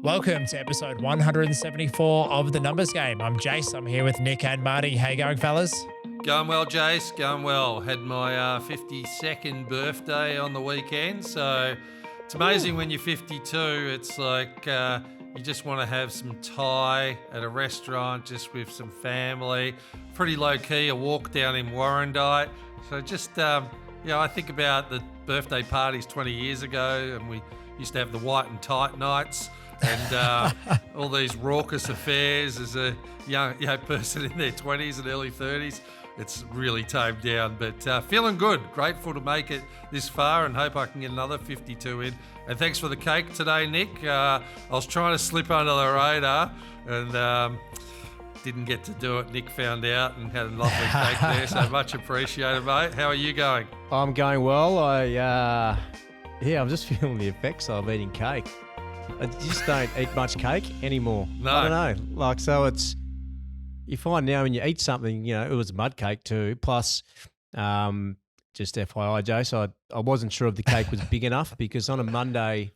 Welcome to episode 174 of The Numbers Game. I'm Jace. I'm here with Nick and Marty. How you going, fellas? Going well, Jace. Going well. Had my 52nd birthday on the weekend, so it's amazing when you're 52. It's like you just want to have some Thai at a restaurant, just with some family. Pretty low key. A walk down in Warrandyte. So just I think about the birthday parties 20 years ago, and we used to have the white and tight nights. And all these raucous affairs as a young person in their 20s and early 30s. It's really tamed down, but feeling good. Grateful to make it this far and hope I can get another 52 in. And thanks for the cake today, Nick. I was trying to slip under the radar and didn't get to do it. Nick found out and had a lovely cake there, so much appreciated, mate. How are you going? I'm going well. I'm just feeling the effects of eating cake. I just don't eat much cake anymore. No. I don't know. So you find now when you eat something, it was mud cake too. Plus, just FYI, Jace, I wasn't sure if the cake was big enough because on a Monday,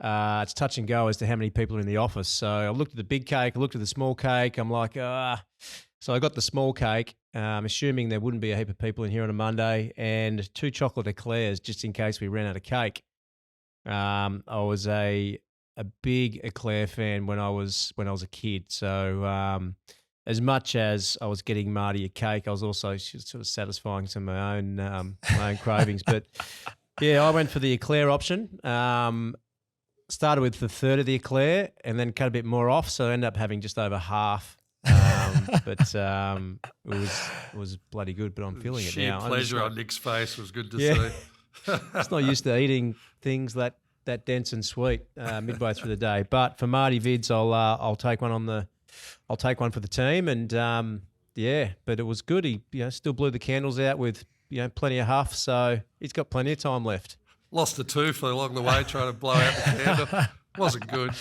it's touch and go as to how many people are in the office. So I looked at the big cake, I looked at the small cake. I'm like, So I got the small cake, assuming there wouldn't be a heap of people in here on a Monday, and 2 chocolate eclairs just in case we ran out of cake. I was a big eclair fan when I was a kid. So as much as I was getting Marty a cake, I was also sort of satisfying some of my own cravings. But yeah, I went for the eclair option. Started with the third of the eclair and then cut a bit more off, so I ended up having just over half. But it was bloody good. But I'm feeling it now. Sheer pleasure on Nick's face was good to see. Just not used to eating things that dense and sweet midway through the day. But for Marty Vids, I'll take one I'll take one for the team, and but it was good. He still blew the candles out with plenty of huff, so he's got plenty of time left. Lost a tooth along the way trying to blow out the candle. Wasn't good.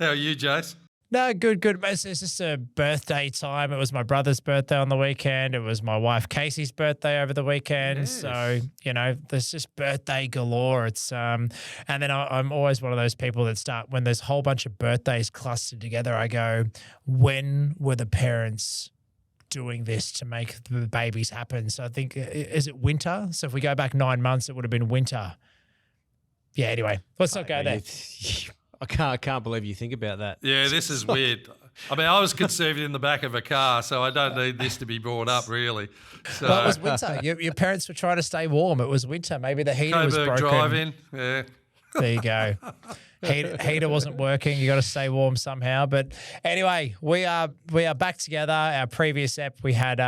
How are you, Jace? No, good. It's just a birthday time. It was my brother's birthday on the weekend. It was my wife Casey's birthday over the weekend. Yes. So, there's just birthday galore. It's and then I'm always one of those people that start when there's a whole bunch of birthdays clustered together. I go, when were the parents doing this to make the babies happen? So I think, is it winter? So if we go back 9 months, it would have been winter. Yeah. Anyway, let's not go there. I can't believe you think about that. Yeah, this is weird. I mean, I was conceived in the back of a car, so I don't need this to be brought up, really. So, well, it was winter. Your parents were trying to stay warm. It was winter. Maybe the heater was Coburg broken. Drive-In, yeah. There you go. Heater wasn't working. You got to stay warm somehow. But anyway, we are back together. Our previous ep, we had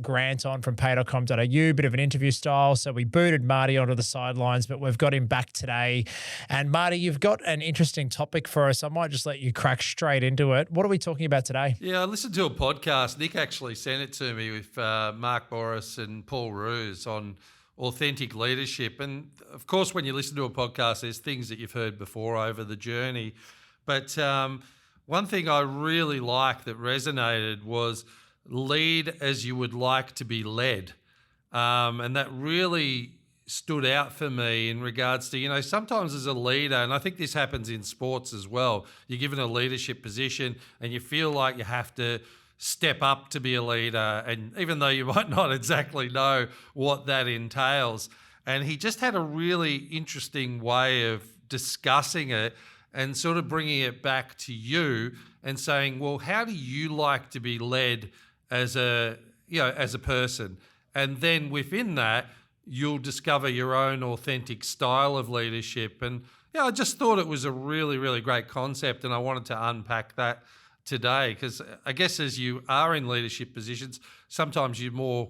Grant on from pay.com.au, bit of an interview style. So we booted Marty onto the sidelines, but we've got him back today. And Marty, you've got an interesting topic for us. I might just let you crack straight into it. What are we talking about today? Yeah, I listened to a podcast. Nick actually sent it to me with Mark Morris and Paul Roos on authentic leadership. And of course, when you listen to a podcast, there's things that you've heard before over the journey. But one thing I really liked that resonated was lead as you would like to be led. And that really stood out for me in regards to, sometimes as a leader, and I think this happens in sports as well, you're given a leadership position and you feel like you have to step up to be a leader, and even though you might not exactly know what that entails. And he just had a really interesting way of discussing it and sort of bringing it back to you and saying, well, how do you like to be led as a person? And then within that, you'll discover your own authentic style of leadership. And I just thought it was a really, really great concept, and I wanted to unpack that today, because I guess as you are in leadership positions, sometimes you're more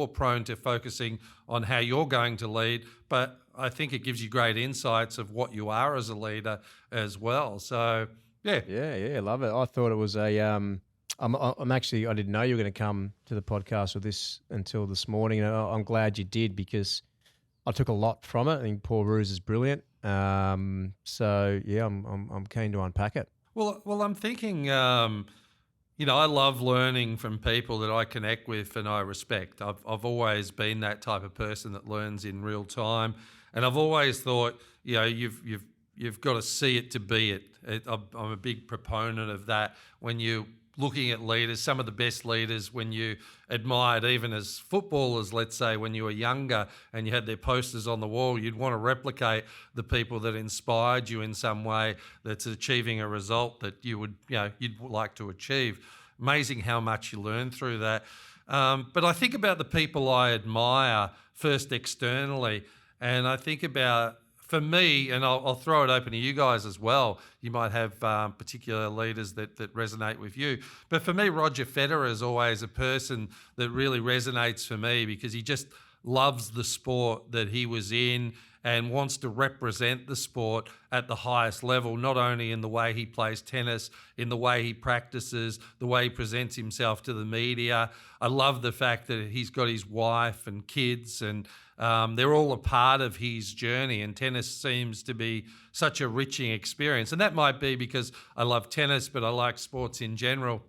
prone to focusing on how you're going to lead, but I think it gives you great insights of what you are as a leader as well. So yeah, love it. I thought it was I'm actually, I didn't know you were going to come to the podcast with this until this morning, and I'm glad you did, because I took a lot from it. I think Paul Roos is brilliant. So yeah, I'm keen to unpack it. Well, I'm thinking, I love learning from people that I connect with and I respect. I've always been that type of person that learns in real time, and I've always thought, you've you've got to see it to be it. I'm a big proponent of that. When you looking at leaders, some of the best leaders when you admired, even as footballers, let's say, when you were younger and you had their posters on the wall, you'd want to replicate the people that inspired you in some way that's achieving a result that you'd like to achieve. Amazing how much you learn through that. But I think about the people I admire first externally, and I think about, for me, and I'll throw it open to you guys as well, you might have particular leaders that resonate with you. But for me, Roger Federer is always a person that really resonates for me because he just loves the sport that he was in and wants to represent the sport at the highest level, not only in the way he plays tennis, in the way he practices, the way he presents himself to the media. I love the fact that he's got his wife and kids, and they're all a part of his journey, and tennis seems to be such a enriching experience. And that might be because I love tennis, but I like sports in general.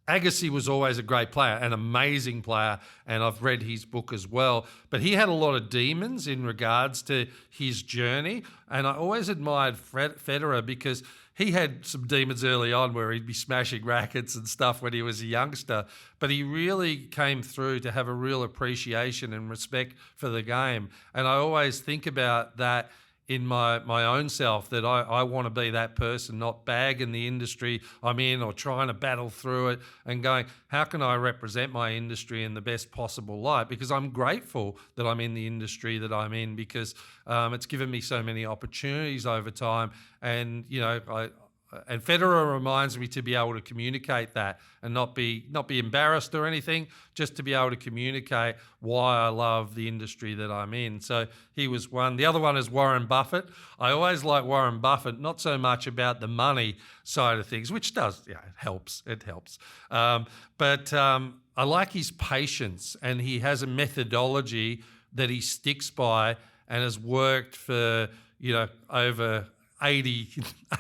Agassi was always a great player, an amazing player, and I've read his book as well. But he had a lot of demons in regards to his journey, and I always admired Federer because he had some demons early on where he'd be smashing rackets and stuff when he was a youngster, but he really came through to have a real appreciation and respect for the game. And I always think about that in my own self, that I want to be that person, not bagging the industry I'm in or trying to battle through it and going, how can I represent my industry in the best possible light? Because I'm grateful that I'm in the industry that I'm in because it's given me so many opportunities over time. And, and Federer reminds me to be able to communicate that and not be embarrassed or anything, just to be able to communicate why I love the industry that I'm in. So he was one. The other one is Warren Buffett. I always like Warren Buffett, not so much about the money side of things, which does, it helps. It helps. But I like his patience, and he has a methodology that he sticks by and has worked for, over 80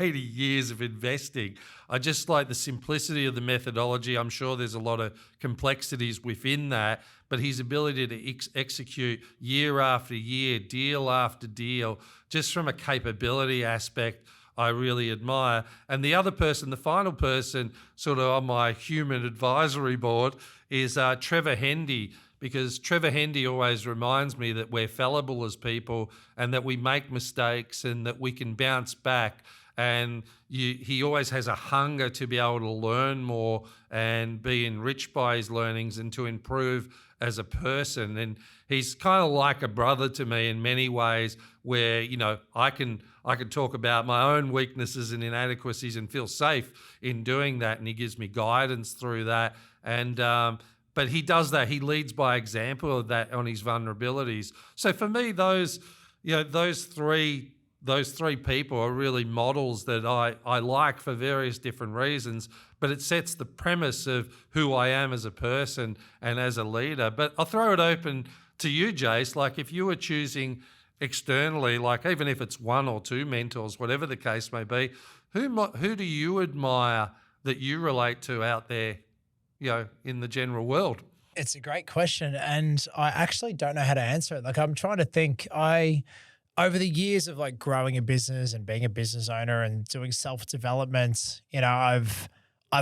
years of investing. I just like the simplicity of the methodology. I'm sure there's a lot of complexities within that, but his ability to execute year after year, deal after deal, just from a capability aspect, I really admire. And the other person, the final person sort of on my human advisory board is Trevor Hendy, because Trevor Hendy always reminds me that we're fallible as people and that we make mistakes and that we can bounce back. And he always has a hunger to be able to learn more and be enriched by his learnings and to improve as a person. And he's kind of like a brother to me in many ways, where, I can talk about my own weaknesses and inadequacies and feel safe in doing that. And he gives me guidance through that. And, but he does that. He leads by example of that on his vulnerabilities. So for me, those three people are really models that I like for various different reasons, but it sets the premise of who I am as a person and as a leader. But I'll throw it open to you, Jace. Like, if you were choosing externally, like even if it's one or two mentors, whatever the case may be, who do you admire that you relate to out there, in the general world? It's a great question, and I actually don't know how to answer it. Like, I'm trying to think. Over the years of like growing a business and being a business owner and doing self-development, I've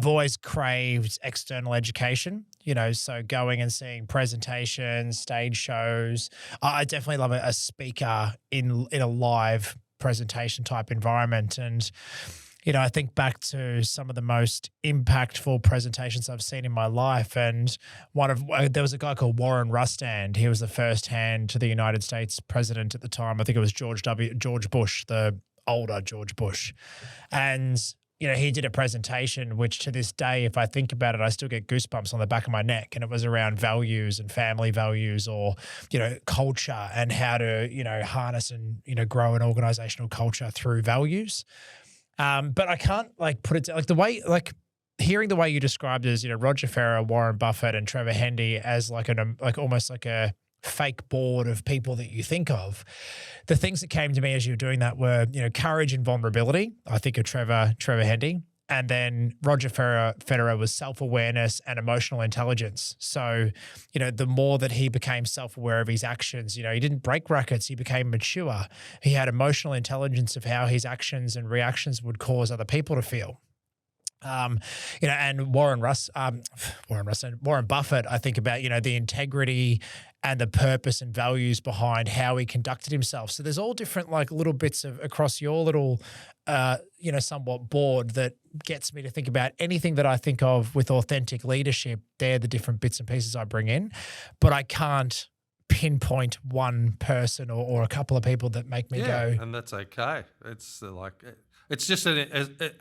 always craved external education, so going and seeing presentations, stage shows. I definitely love a speaker in a live presentation type environment. And I think back to some of the most impactful presentations I've seen in my life. And there was a guy called Warren Rustand. He was the first hand to the United States president at the time. I think it was George Bush, the older George Bush. And, he did a presentation, which to this day, if I think about it, I still get goosebumps on the back of my neck. And it was around values and family values, or, culture, and how to, harness and, grow an organizational culture through values. But I can't put it like the way, hearing the way you described it as, Roger Federer, Warren Buffett, and Trevor Hendy as almost like a fake board of people that you think of. The things that came to me as you were doing that were, courage and vulnerability. I think of Trevor Hendy. And then Roger Federer was self-awareness and emotional intelligence. So, the more that he became self-aware of his actions, he didn't break rackets, he became mature. He had emotional intelligence of how his actions and reactions would cause other people to feel. And Warren Buffett, I think about, the integrity and the purpose and values behind how he conducted himself. So there's all different little bits across your little, somewhat board that gets me to think about anything that I think of with authentic leadership. They're the different bits and pieces I bring in, but I can't pinpoint one person or a couple of people that make me go. And that's okay. It's it's just an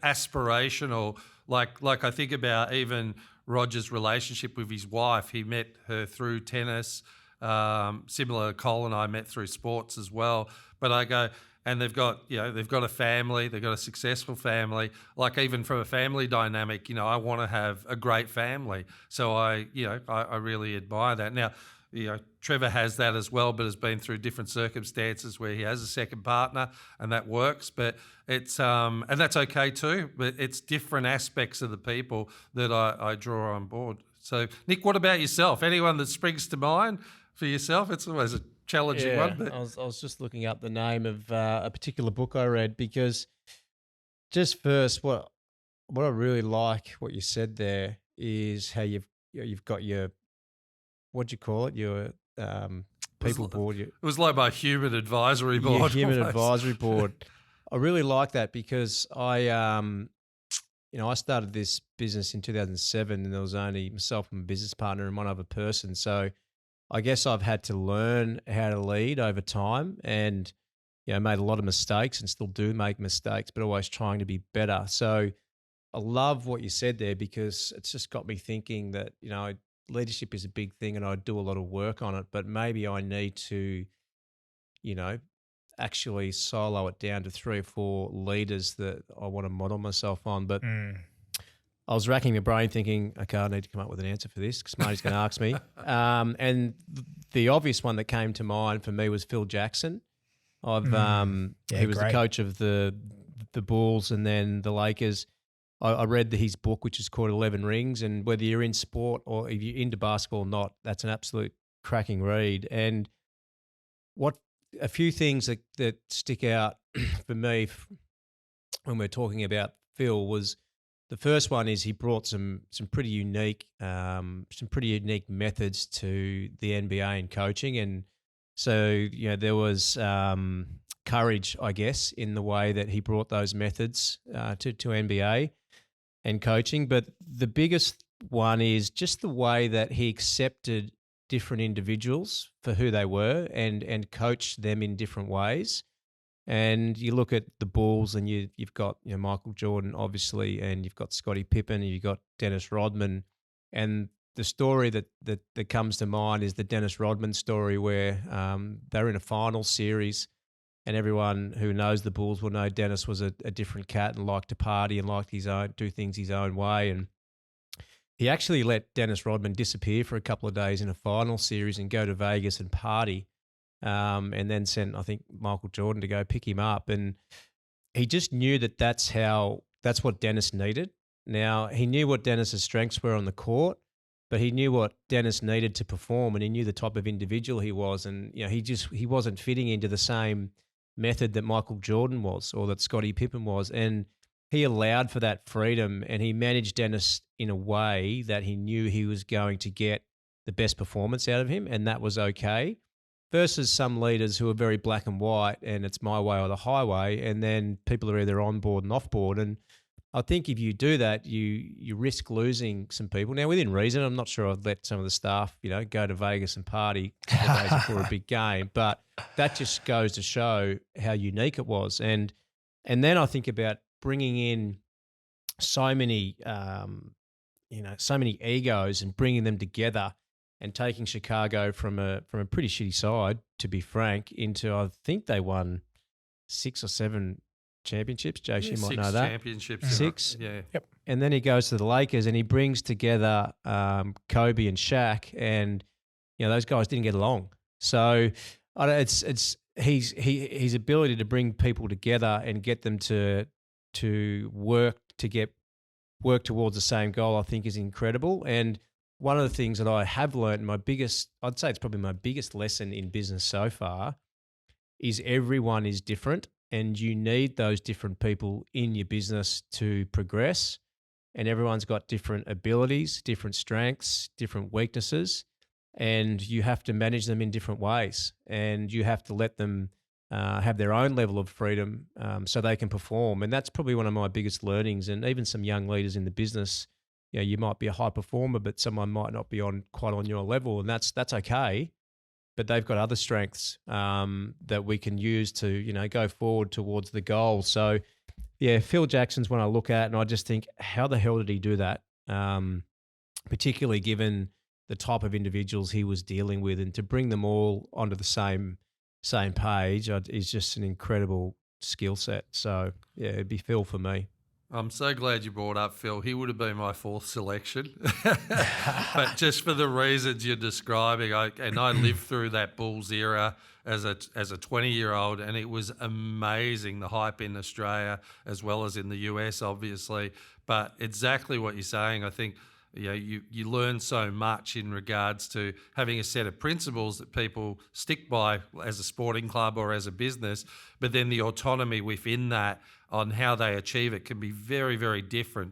aspirational, like I think about even Roger's relationship with his wife. He met her through tennis, similar to Cole and I met through sports as well. But I go, and they've got a family, they've got a successful family. Like even from a family dynamic, I want to have a great family. So I really admire that. Now, Trevor has that as well, but has been through different circumstances where he has a second partner and that works. But it's and that's okay too. But it's different aspects of the people that I draw on board. So Nick, what about yourself? Anyone that springs to mind for yourself? It's always a challenging one. But I was just looking up the name of a particular book I read, because just first, what I really like what you said there is how you've got your, what do you call it? Your people board. It was like my human advisory board. Your human almost. advisory board. I really like that because I started this business in 2007, and there was only myself and my business partner and one other person. So I guess I've had to learn how to lead over time, and made a lot of mistakes and still do make mistakes, but always trying to be better. So I love what you said there, because it's just got me thinking that leadership is a big thing and I do a lot of work on it, but maybe I need to, actually silo it down to 3 or 4 leaders that I want to model myself on. But I was racking my brain thinking, okay, I need to come up with an answer for this because Marty's going to ask me. And the obvious one that came to mind for me was Phil Jackson. He was the coach of the Bulls and then the Lakers. I read his book, which is called 11 Rings, and whether you're in sport or if you're into basketball or not, that's an absolute cracking read. And a few things that stick out for me when we're talking about Phil was, the first one is he brought some pretty unique methods to the NBA and coaching, and so there was courage, I guess, in the way that he brought those methods to NBA and coaching. But the biggest one is just the way that he accepted different individuals for who they were and coached them in different ways. And you look at the Bulls and you've got Michael Jordan, obviously, and you've got Scottie Pippen and you've got Dennis Rodman. And the story that comes to mind is the Dennis Rodman story, where they're in a final series, and everyone who knows the Bulls will know Dennis was a different cat and liked to party and liked do things his own way. And he actually let Dennis Rodman disappear for a couple of days in a final series and go to Vegas and party, and then sent, I think, Michael Jordan to go pick him up. And he just knew that's what Dennis needed. Now, he knew what Dennis's strengths were on the court, but he knew what Dennis needed to perform, and he knew the type of individual he was. And he wasn't fitting into the same method that Michael Jordan was or that Scottie Pippen was. And he allowed for that freedom, and he managed Dennis in a way that he knew he was going to get the best performance out of him, and that was okay. Versus some leaders who are very black and white, and it's my way or the highway, and then people are either on board and off board. And I think if you do that, you risk losing some people. Now, within reason, I'm not sure I'd let some of the staff, go to Vegas and party a couple of days before a big game, but that just goes to show how unique it was. And then I think about bringing in so many egos and bringing them together and taking Chicago from a pretty shitty side, to be frank, into, I think they won 6 or 7 championships. Jace, you might know that. 6 championships. 6? Yeah. Yep. And then he goes to the Lakers and he brings together Kobe and Shaq, and those guys didn't get along. So it's his ability to bring people together and get them to work to get work towards the same goal, I think is incredible. And one of the things that I have learned, I'd say it's probably my biggest lesson in business so far, is everyone is different and you need those different people in your business to progress. And everyone's got different abilities, different strengths, different weaknesses, and you have to manage them in different ways. And you have to let them have their own level of freedom so they can perform. And that's probably one of my biggest learnings. And even some young leaders in the business, you might be a high performer, but someone might not be quite on your level, and that's okay. But they've got other strengths that we can use to go forward towards the goal. So, Phil Jackson's one I look at, and I just think, how the hell did he do that? Particularly given the type of individuals he was dealing with, and to bring them all onto the same page is just an incredible skill set. So, it'd be Phil for me. I'm so glad you brought up Phil. He would have been my fourth selection. But just for the reasons you're describing, I lived through that Bulls era as a 20-year-old, and it was amazing, the hype in Australia as well as in the US, obviously. But exactly what you're saying, I think you learn so much in regards to having a set of principles that people stick by as a sporting club or as a business, but then the autonomy within that on how they achieve it can be very, very different.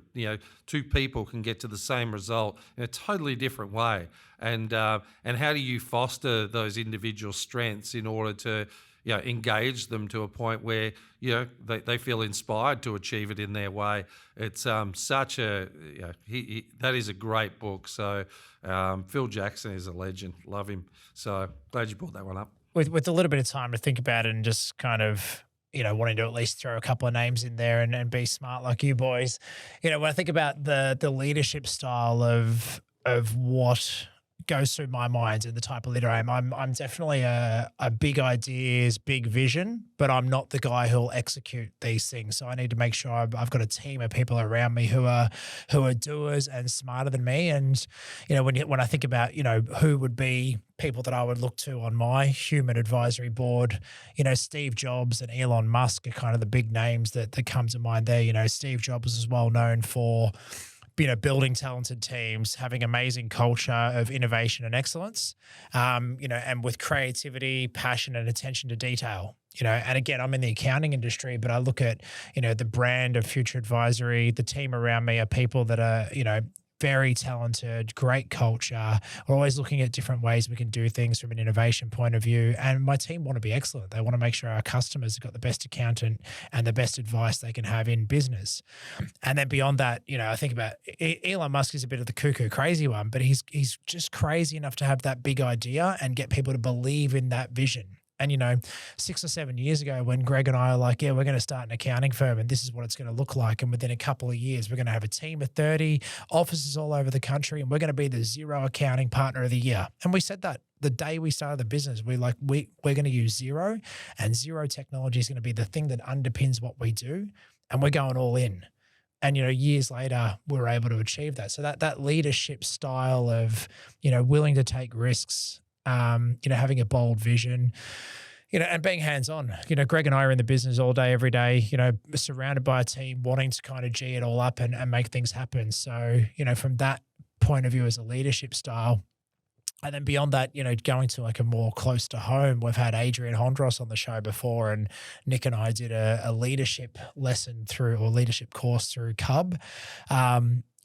Two people can get to the same result in a totally different way. And how do you foster those individual strengths in order to engage them to a point where they feel inspired to achieve it in their way? It's such a that is a great book. So Phil Jackson is a legend. Love him. So glad you brought that one up. With a little bit of time to think about it and just kind of wanting to at least throw a couple of names in there and be smart like you boys. When I think about the leadership style of what goes through my mind and the type of leader I am, I'm definitely a big ideas, big vision, but I'm not the guy who'll execute these things. So I need to make sure I've got a team of people around me who are doers and smarter than me. And when I think about who would be people that I would look to on my human advisory board, Steve Jobs and Elon Musk are kind of the big names that come to mind there. Steve Jobs is well known for building talented teams, having amazing culture of innovation and excellence, and with creativity, passion, and attention to detail. And again, I'm in the accounting industry, but I look at, the brand of Future Advisory, the team around me are people that are, very talented, great culture. We're always looking at different ways we can do things from an innovation point of view. And my team want to be excellent. They want to make sure our customers have got the best accountant and the best advice they can have in business. And then beyond that, I think about Elon Musk is a bit of the cuckoo crazy one, but he's just crazy enough to have that big idea and get people to believe in that vision. And, 6 or 7 years ago when Greg and I are like, we're going to start an accounting firm and this is what it's going to look like. And within a couple of years, we're going to have a team of 30 offices all over the country and we're going to be the Xero accounting partner of the year. And we said that the day we started the business, we're going to use Xero, and Xero technology is going to be the thing that underpins what we do. And we're going all in. And, years later, we're able to achieve that. So that leadership style of, willing to take risks, having a bold vision, and being hands-on. Greg and I are in the business all day, every day, surrounded by a team wanting to kind of G it all up and make things happen. So, from that point of view as a leadership style, and then beyond that, going to like a more close to home, we've had Adrian Hondros on the show before, and Nick and I did a leadership lesson or leadership course through Cub.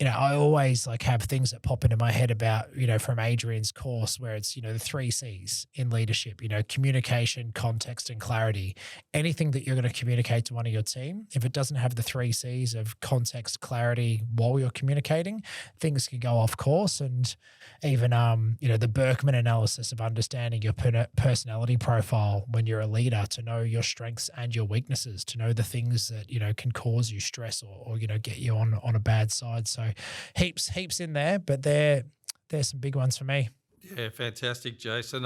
I always have things that pop into my head about, from Adrian's course where it's, the 3 C's in leadership, communication, context, and clarity. Anything that you're going to communicate to one of your team, if it doesn't have the 3 C's of context, clarity while you're communicating, things can go off course. And even, the Berkman analysis of understanding your personality profile when you're a leader, to know your strengths and your weaknesses, to know the things that, can cause you stress or get you on a bad side. So heaps in there, but there's some big ones for me. Yeah, fantastic, Jason.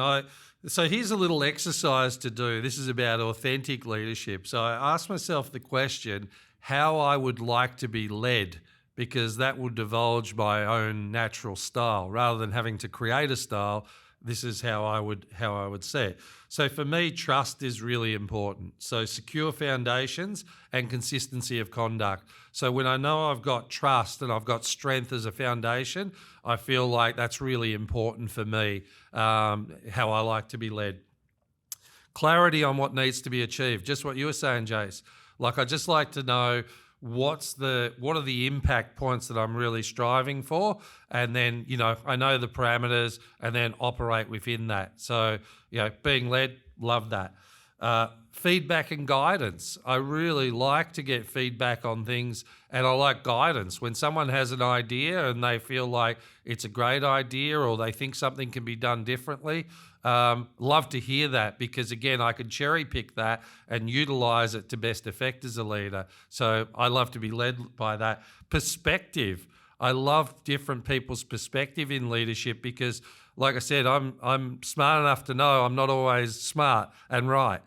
So here's a little exercise to do. This is about authentic leadership. So I asked myself the question, how I would like to be led, because that would divulge my own natural style. Rather than having to create a style, this is how I would say it. So for me, trust is really important. So secure foundations and consistency of conduct. So when I know I've got trust and I've got strength as a foundation, I feel like that's really important for me, how I like to be led. Clarity on what needs to be achieved. Just what you were saying, Jace. Like, I just like to know what are the impact points that I'm really striving for, and then I know the parameters and then operate within that. So being led, love that. Feedback and guidance. I really like to get feedback on things, and I like guidance. When someone has an idea and they feel like it's a great idea or they think something can be done differently, love to hear that, because again, I can cherry pick that and utilize it to best effect as a leader. So I love to be led by that. Perspective. I love different people's perspective in leadership, because like I said, I'm smart enough to know I'm not always smart and right.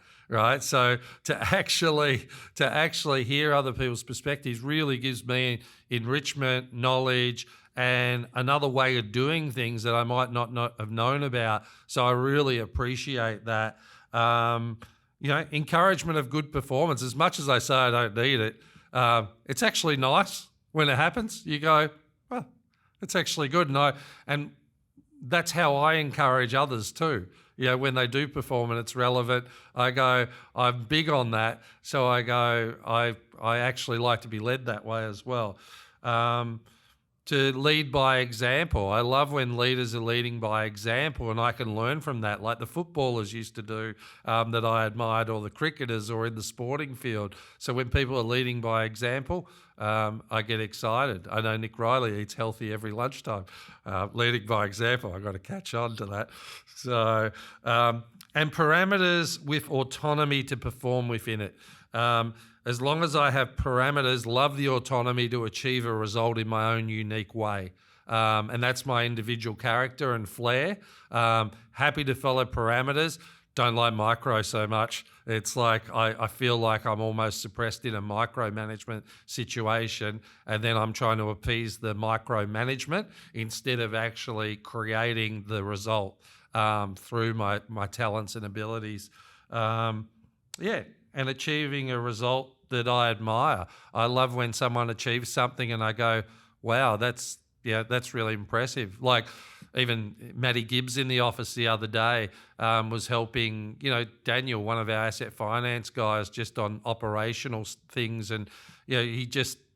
So to actually hear other people's perspectives really gives me enrichment, knowledge, and another way of doing things that I might not have known about. So I really appreciate that. Encouragement of good performance. As much as I say I don't need it, it's actually nice when it happens. You go, well, it's actually good, and that's how I encourage others too. When they do perform and it's relevant, I go, I'm big on that. So I go, I actually like to be led that way as well. To lead by example. I love when leaders are leading by example, and I can learn from that, like the footballers used to do that I admired, or the cricketers, or in the sporting field. So when people are leading by example, I get excited. I know Nick Riley eats healthy every lunchtime. Leading by example, I've got to catch on to that. So, and parameters with autonomy to perform within it. As long as I have parameters, love the autonomy to achieve a result in my own unique way. And that's my individual character and flair. Happy to follow parameters. Don't like micro so much. It's like I feel like I'm almost suppressed in a micromanagement situation, and then I'm trying to appease the micromanagement instead of actually creating the result through my talents and abilities. And achieving a result that I admire. I love when someone achieves something and I go, wow, that's really impressive. Like even Matty Gibbs in the office the other day was helping, Daniel, one of our asset finance guys, just on operational things. And,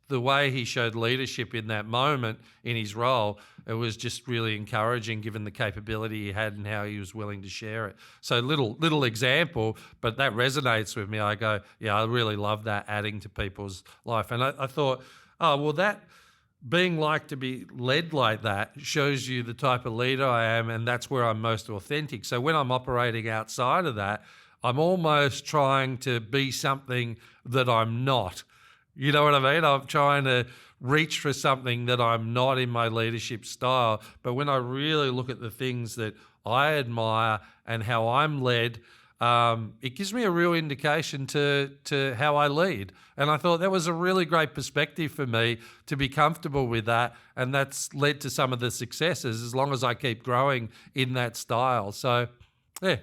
the way he showed leadership in that moment in his role, it was just really encouraging given the capability he had and how he was willing to share it. So little example, but that resonates with me. I go, yeah, I really love that, adding to people's life. And I thought, oh, well, that being like to be led like that shows you the type of leader I am, and that's where I'm most authentic. So when I'm operating outside of that, I'm almost trying to be something that I'm not. You know what I mean? I'm trying to reach for something that I'm not in my leadership style. But when I really look at the things that I admire and how I'm led, it gives me a real indication to how I lead. And I thought that was a really great perspective for me to be comfortable with that. And that's led to some of the successes as long as I keep growing in that style. So, yeah.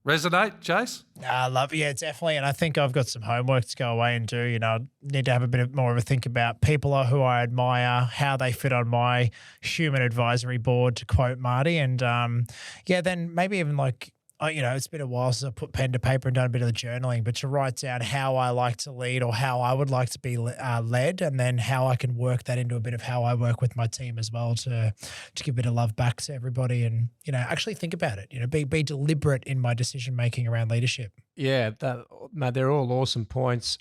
Resonate, Chase? I love it. Yeah, definitely. And I think I've got some homework to go away and do. I need to have a bit more of a think about people who I admire, how they fit on my human advisory board, to quote Marty. And then maybe even it's been a while since I put pen to paper and done a bit of the journaling, but to write down how I like to lead or how I would like to be led, and then how I can work that into a bit of how I work with my team as well to give a bit of love back to everybody, and, actually think about it, be deliberate in my decision-making around leadership. Yeah, mate, they're all awesome points.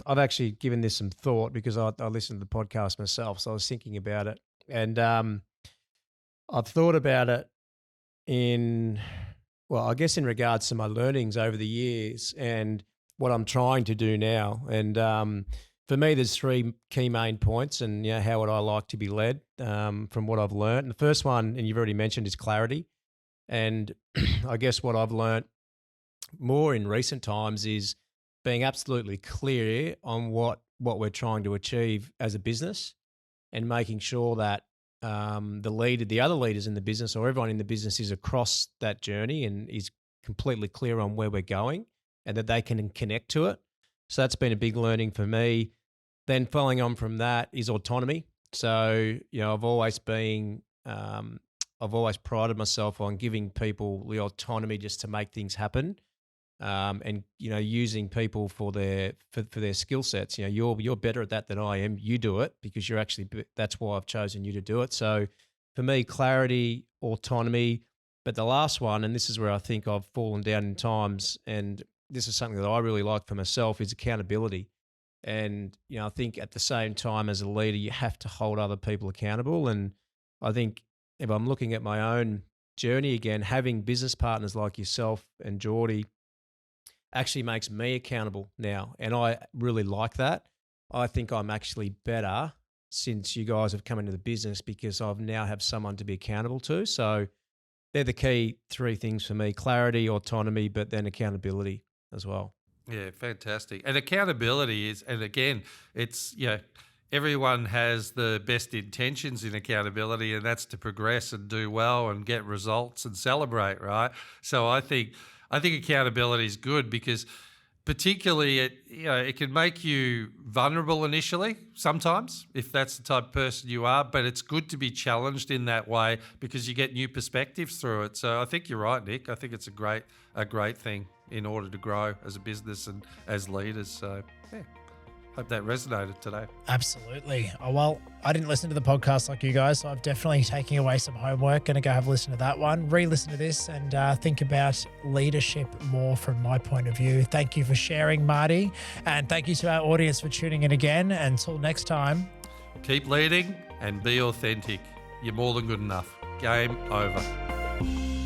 I've actually given this some thought because I listened to the podcast myself, so I was thinking about it. And I've thought about it I guess in regards to my learnings over the years and what I'm trying to do now. And for me, there's three key main points, and how would I like to be led from what I've learned. And the first one, and you've already mentioned, is clarity. And I guess what I've learned more in recent times is being absolutely clear on what we're trying to achieve as a business, and making sure that the other leaders in the business, or everyone in the business, is across that journey and is completely clear on where we're going, and that they can connect to it. So that's been a big learning for me. Then following on from that is autonomy. So, I've always prided myself on giving people the autonomy just to make things happen, and using people for their skill sets. You're better at that than I am. You do it because that's why I've chosen you to do it. So for me, clarity, autonomy. But the last one, and this is where I think I've fallen down in times, and this is something that I really like for myself, is accountability. And, I think at the same time as a leader, you have to hold other people accountable. And I think if I'm looking at my own journey again, having business partners like yourself and Geordie actually makes me accountable now. And I really like that. I think I'm actually better since you guys have come into the business because I've now have someone to be accountable to. So they're the key 3 things for me: clarity, autonomy, but then accountability as well. Yeah, fantastic. And accountability is, and again, it's, everyone has the best intentions in accountability, and that's to progress and do well and get results and celebrate, right? So I think accountability is good because particularly it can make you vulnerable initially sometimes if that's the type of person you are, but it's good to be challenged in that way because you get new perspectives through it. So I think you're right, Nick. I think it's a great thing in order to grow as a business and as leaders. So yeah, hope that resonated today. Absolutely. Oh, well, I didn't listen to the podcast like you guys, so I'm definitely taking away some homework. Going to go have a listen to that one, re-listen to this, and think about leadership more from my point of view. Thank you for sharing, Marty, and thank you to our audience for tuning in again. Until next time. Keep leading and be authentic. You're more than good enough. Game over.